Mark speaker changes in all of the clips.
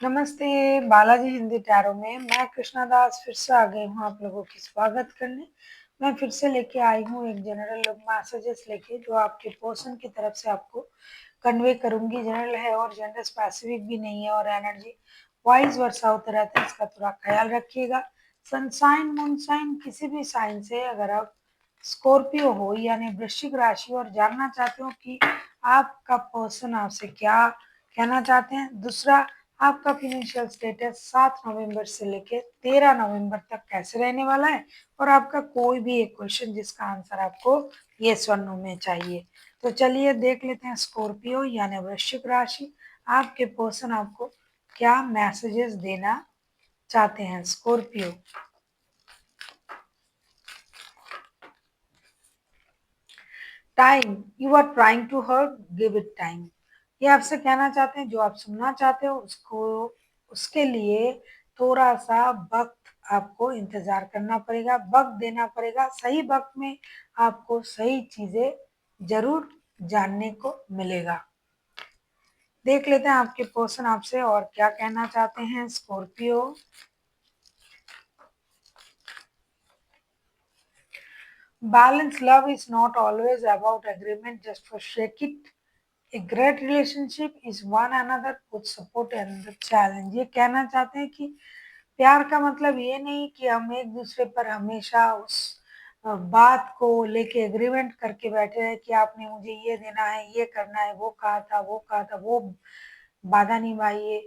Speaker 1: नमस्ते, बालाजी हिंदी टैरो में मैं कृष्णा दास फिर से आ गई हूँ आप लोगों की स्वागत करने। मैं फिर से लेके आई हूँ एक जनरल लुक मैसेजेस लेके जो आपके पर्सन की तरफ से आपको कन्वे करूंगी। जनरल है और जेंडर स्पेसिफिक भी नहीं है और एनर्जी वाइज वर्सा होते रहते हैं, इसका थोड़ा ख्याल रखिएगा। सनसाइन मूनसाइन किसी भी साइन से अगर आप स्कॉर्पियो हो यानी वृश्चिक राशि और जानना चाहते हो कि आपका पर्सन आपसे क्या कहना चाहते हैं। दूसरा, आपका फिनेंशियल स्टेटस 7 नवंबर से लेकर 13 नवंबर तक कैसे रहने वाला है और आपका कोई भी एक क्वेश्चन जिसका आंसर आपको यस और नो में चाहिए। तो चलिए देख लेते हैं स्कॉर्पियो यानी वृश्चिक राशि आपके पर्सन आपको क्या मैसेजेस देना चाहते हैं। Scorpio, time you are trying to hurt, give it time. ये आपसे कहना चाहते हैं जो आप सुनना चाहते हो उसको उसके लिए थोड़ा सा वक्त आपको इंतजार करना पड़ेगा, वक्त देना पड़ेगा। सही वक्त में आपको सही चीजें जरूर जानने को मिलेगा। देख लेते हैं आपके पर्सन आपसे और क्या कहना चाहते हैं। Scorpio, balanced love is not always about agreement just for shake it. A great relationship is one another put support and the challenge। ये कहना चाहते हैं कि प्यार का मतलब ये नहीं कि हम एक दूसरे पर हमेशा उस बात को लेके एग्रीमेंट करके बैठे हैं कि आपने मुझे ये देना है, ये करना है, वो वादा निभाइए।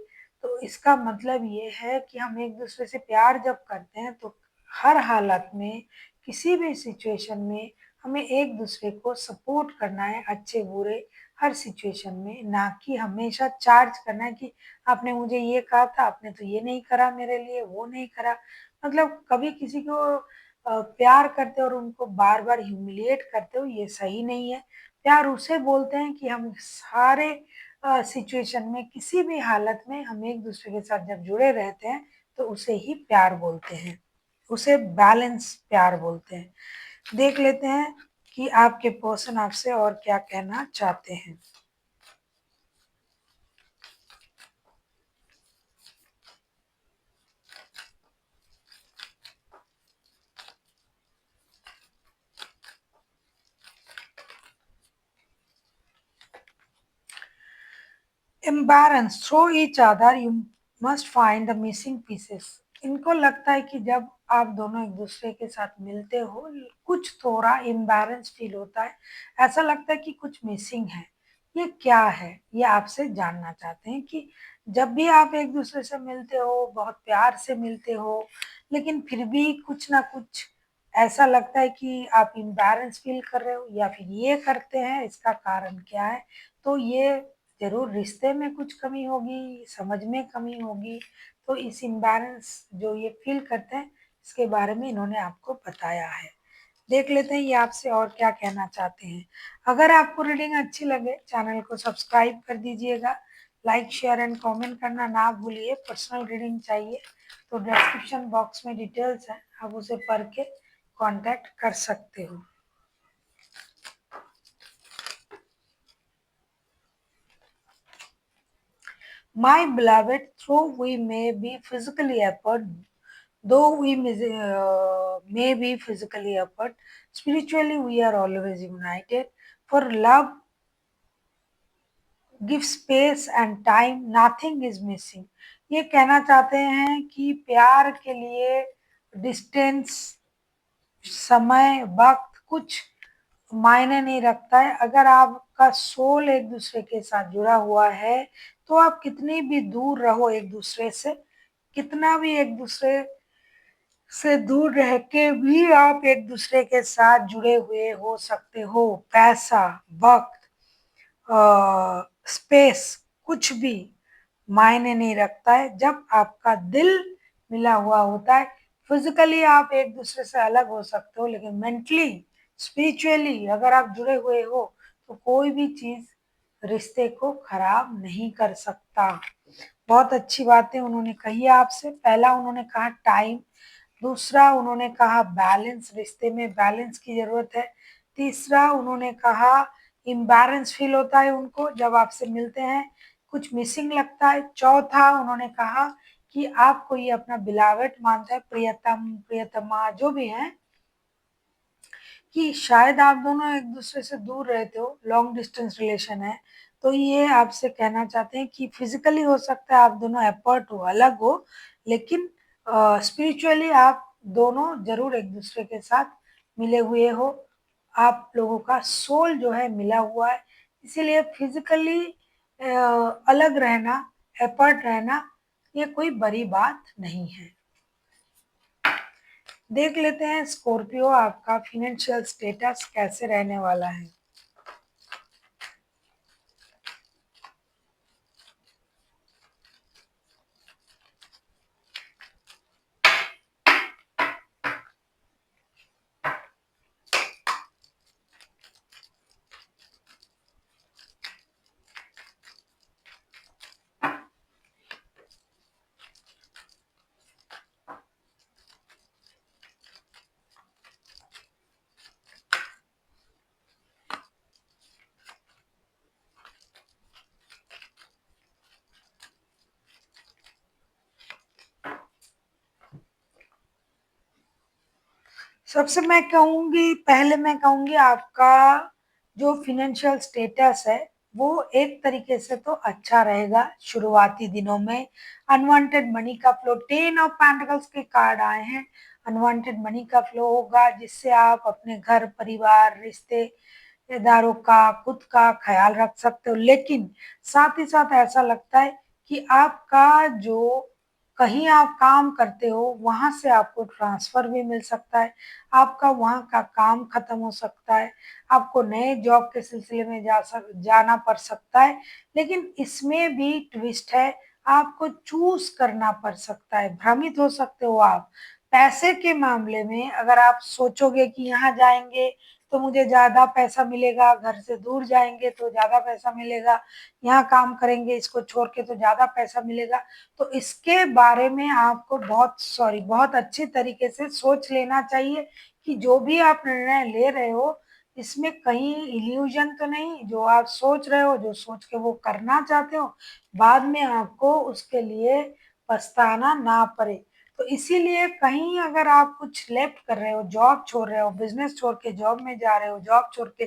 Speaker 1: तो इसका मतलब ये है कि हम एक दूसरे से प्यार जब करते हैं तो हर हालत में, किसी भी सिचुएशन में हमें एक दूसरे को सपोर्ट करना है, अच्छे बुरे हर सिचुएशन में, ना कि हमेशा चार्ज करना है कि आपने मुझे ये कहा था, आपने तो ये नहीं करा मेरे लिए, वो नहीं करा। मतलब कभी किसी को प्यार करते हो और उनको बार बार ह्यूमिलिएट करते हो, ये सही नहीं है। प्यार उसे बोलते हैं कि हम सारे सिचुएशन में, किसी भी हालत में हम एक दूसरे के साथ जब जुड़े रहते हैं तो उसे ही प्यार बोलते हैं, उसे बैलेंस प्यार बोलते हैं। देख लेते हैं कि आपके पर्सन आपसे और क्या कहना चाहते हैं। Embarrass through each other you must find the missing pieces. इनको लगता है कि जब आप दोनों एक दूसरे के साथ मिलते हो कुछ थोड़ा इम्बैरेंस फील होता है, ऐसा लगता है कि कुछ मिसिंग है। ये क्या है, ये आपसे जानना चाहते हैं कि जब भी आप एक दूसरे से मिलते हो, बहुत प्यार से मिलते हो, लेकिन फिर भी कुछ ना कुछ ऐसा लगता है कि आप इम्बैरेंस फील कर रहे हो या फिर ये करते हैं, इसका कारण क्या है। तो ये ज़रूर रिश्ते में कुछ कमी होगी, समझ में कमी होगी। तो इस इम्बैलेंस जो ये फ़ील करते हैं, इसके बारे में इन्होंने आपको बताया है। देख लेते हैं ये आपसे और क्या कहना चाहते हैं। अगर आपको रीडिंग अच्छी लगे, चैनल को सब्सक्राइब कर दीजिएगा, लाइक, शेयर एंड कमेंट करना ना भूलिए। पर्सनल रीडिंग चाहिए तो डिस्क्रिप्शन बॉक्स में डिटेल्स है, आप उसे पढ़ के कॉन्टैक्ट कर सकते हो। My beloved, though we may be physically apart, may be physically apart, spiritually we are always united. For love gives space and time, nothing is missing। ये कहना चाहते हैं कि प्यार के लिए डिस्टेंस, समय, वक्त कुछ मायने नहीं रखता है। अगर आपका सोल एक दूसरे के साथ जुड़ा हुआ है तो आप कितनी भी दूर रहो एक दूसरे से, कितना भी एक दूसरे से दूर रह के भी आप एक दूसरे के साथ जुड़े हुए हो सकते हो। पैसा, वक्त, स्पेस कुछ भी मायने नहीं रखता है जब आपका दिल मिला हुआ होता है। फिजिकली आप एक दूसरे से अलग हो सकते हो लेकिन मेंटली, स्पिरिचुअली अगर आप जुड़े हुए हो तो कोई भी चीज रिश्ते को खराब नहीं कर सकता। बहुत अच्छी बातें उन्होंने कही है आपसे। पहला उन्होंने कहा टाइम, दूसरा उन्होंने कहा बैलेंस, रिश्ते में बैलेंस की जरूरत है। तीसरा उन्होंने कहा इम्बैलेंस फील होता है उनको जब आपसे मिलते हैं, कुछ मिसिंग लगता है। चौथा उन्होंने कहा कि आपको ये अपना बिलावेट मानता है, प्रियतम, प्रियतमा जो भी हैं, कि शायद आप दोनों एक दूसरे से दूर रहते हो, लॉन्ग डिस्टेंस रिलेशन है, तो ये आपसे कहना चाहते हैं कि फिजिकली हो सकता है आप दोनों अपार्ट हो, अलग हो, लेकिन स्पिरिचुअली आप दोनों जरूर एक दूसरे के साथ मिले हुए हो। आप लोगों का सोल जो है मिला हुआ है, इसीलिए फिजिकली अलग रहना, अपार्ट रहना, ये कोई बड़ी बात नहीं है। देख लेते हैं स्कॉर्पियो आपका फिनेंशियल स्टेटस कैसे रहने वाला है। सबसे पहले मैं कहूँगी आपका जो फ़ाइनेंशियल स्टेटस है, वो एक तरीके से तो अच्छा रहेगा शुरुआती दिनों में। अनवांटेड मनी का फ्लो, 10 ऑफ पेंटिकल्स के कार्ड आए हैं। अनवांटेड मनी का फ्लो होगा जिससे आप अपने घर, परिवार, रिश्तेदारों का, खुद का ख़्याल रख सकते हो। लेकिन साथ ही साथ ऐसा लगता है कि आपका जो कहीं आप काम करते हो, वहाँ से आपको ट्रांसफ़र भी मिल सकता है। आपका वहाँ का काम खत्म हो सकता है, आपको नए जॉब के सिलसिले में जाना पड़ सकता है, लेकिन इसमें भी ट्विस्ट है, आपको चूज़ करना पड़ सकता है, भ्रमित हो सकते हो आप। पैसे के मामले में अगर आप सोचोगे कि यहाँ जाएँगे तो मुझे ज़्यादा पैसा मिलेगा, घर से दूर जाएँगे तो ज़्यादा पैसा मिलेगा, यहाँ काम करेंगे इसको छोड़ के तो ज़्यादा पैसा मिलेगा, तो इसके बारे में आपको बहुत अच्छी तरीके से सोच लेना चाहिए कि जो भी आप निर्णय ले रहे हो, इसमें कहीं इल्यूज़न तो नहीं, जो आप सोच रहे हो, जो सोच के वो करना चाहते हो, बाद में आपको उसके लिए पछताना ना पड़े। तो इसीलिए कहीं अगर आप कुछ लेफ्ट कर रहे हो, जॉब छोड़ रहे हो, बिज़नेस छोड़ के जॉब में जा रहे हो, जॉब छोड़ के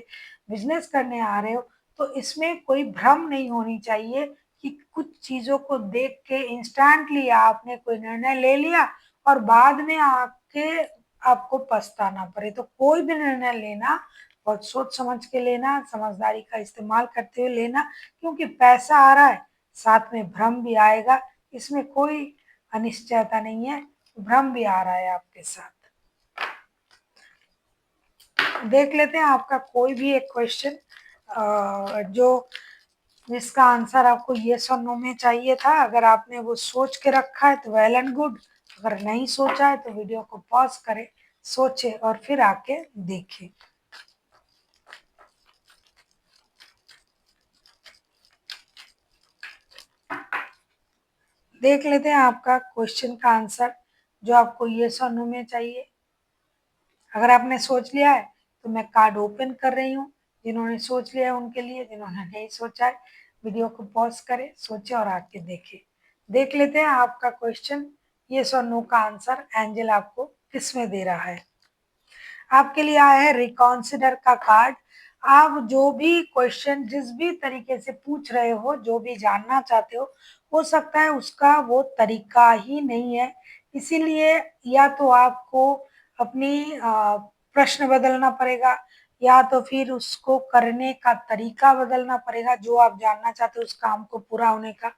Speaker 1: बिज़नेस करने आ रहे हो, तो इसमें कोई भ्रम नहीं होनी चाहिए कि कुछ चीज़ों को देख के इंस्टेंटली आपने कोई निर्णय ले लिया और बाद में आके आपको पछताना पड़े। तो कोई भी निर्णय लेना बहुत सोच समझ के लेना, समझदारी का इस्तेमाल करते हुए लेना, क्योंकि पैसा आ रहा है, साथ में भ्रम भी आएगा, इसमें कोई अनिश्चयता नहीं है, भ्रम भी आ रहा है आपके साथ। देख लेते हैं आपका कोई भी एक क्वेश्चन जो जिसका आंसर आपको येस और नो में चाहिए था। अगर आपने वो सोच के रखा है तो वेल एंड गुड, अगर नहीं सोचा है तो वीडियो को पॉज करें, सोचे और फिर आके देखें। देख लेते हैं आपका क्वेश्चन का आंसर जो आपको येस और नो में चाहिए। अगर आपने सोच लिया है तो मैं कार्ड ओपन कर रही हूँ, जिन्होंने सोच लिया है उनके लिए, जिन्होंने नहीं सोचा है वीडियो को पॉज करें, सोचे और आके देखें। देख लेते हैं आपका क्वेश्चन येस और नो का आंसर एंजल आपको किसमें दे रहा है। आपके लिए आया है रिकॉन्सिडर का कार्ड। आप जो भी क्वेश्चन जिस भी तरीके से पूछ रहे हो, जो भी जानना चाहते हो सकता है उसका वो तरीका ही नहीं है, इसीलिए या तो आपको अपनी प्रश्न बदलना पड़ेगा या तो फिर उसको करने का तरीका बदलना पड़ेगा। जो आप जानना चाहते हो उस काम को पूरा होने का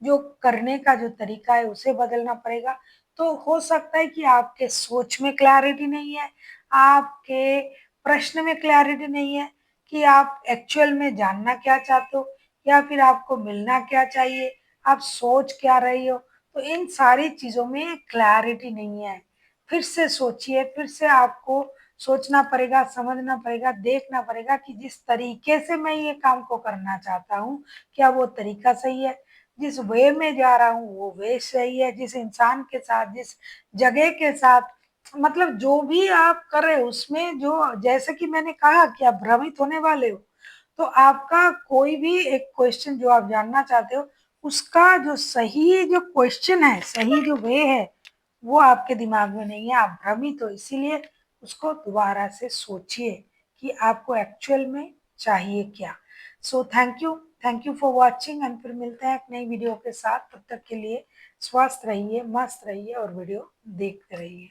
Speaker 1: जो करने का जो तरीका है उसे बदलना पड़ेगा। तो हो सकता है कि आपके सोच में क्लैरिटी नहीं है, आपके प्रश्न में क्लैरिटी नहीं है कि आप एक्चुअल में जानना क्या चाहते हो या फिर आपको मिलना क्या चाहिए, आप सोच क्या रही हो। तो इन सारी चीज़ों में क्लैरिटी नहीं है। फिर से सोचिए, फिर से आपको सोचना पड़ेगा, समझना पड़ेगा, देखना पड़ेगा कि जिस तरीके से मैं ये काम को करना चाहता हूँ, क्या वो तरीका सही है? जिस वे में जा रहा हूँ वो वे सही है? जिस इंसान के साथ, जिस जगह के साथ, मतलब जो भी आप कर रहे हो उसमें जो जैसे कि मैंने कहा कि आप भ्रमित होने वाले हो, तो आपका कोई भी एक क्वेश्चन जो आप जानना चाहते हो, उसका जो सही जो क्वेश्चन है, सही जो वे है, वो आपके दिमाग में नहीं है, आप भ्रमित हो। इसीलिए उसको दोबारा से सोचिए कि आपको एक्चुअल में चाहिए क्या। So thank you for watching, and फिर मिलते हैं एक नई वीडियो के साथ। तब तक के लिए स्वस्थ रहिए, मस्त रहिए और वीडियो देखते रहिए।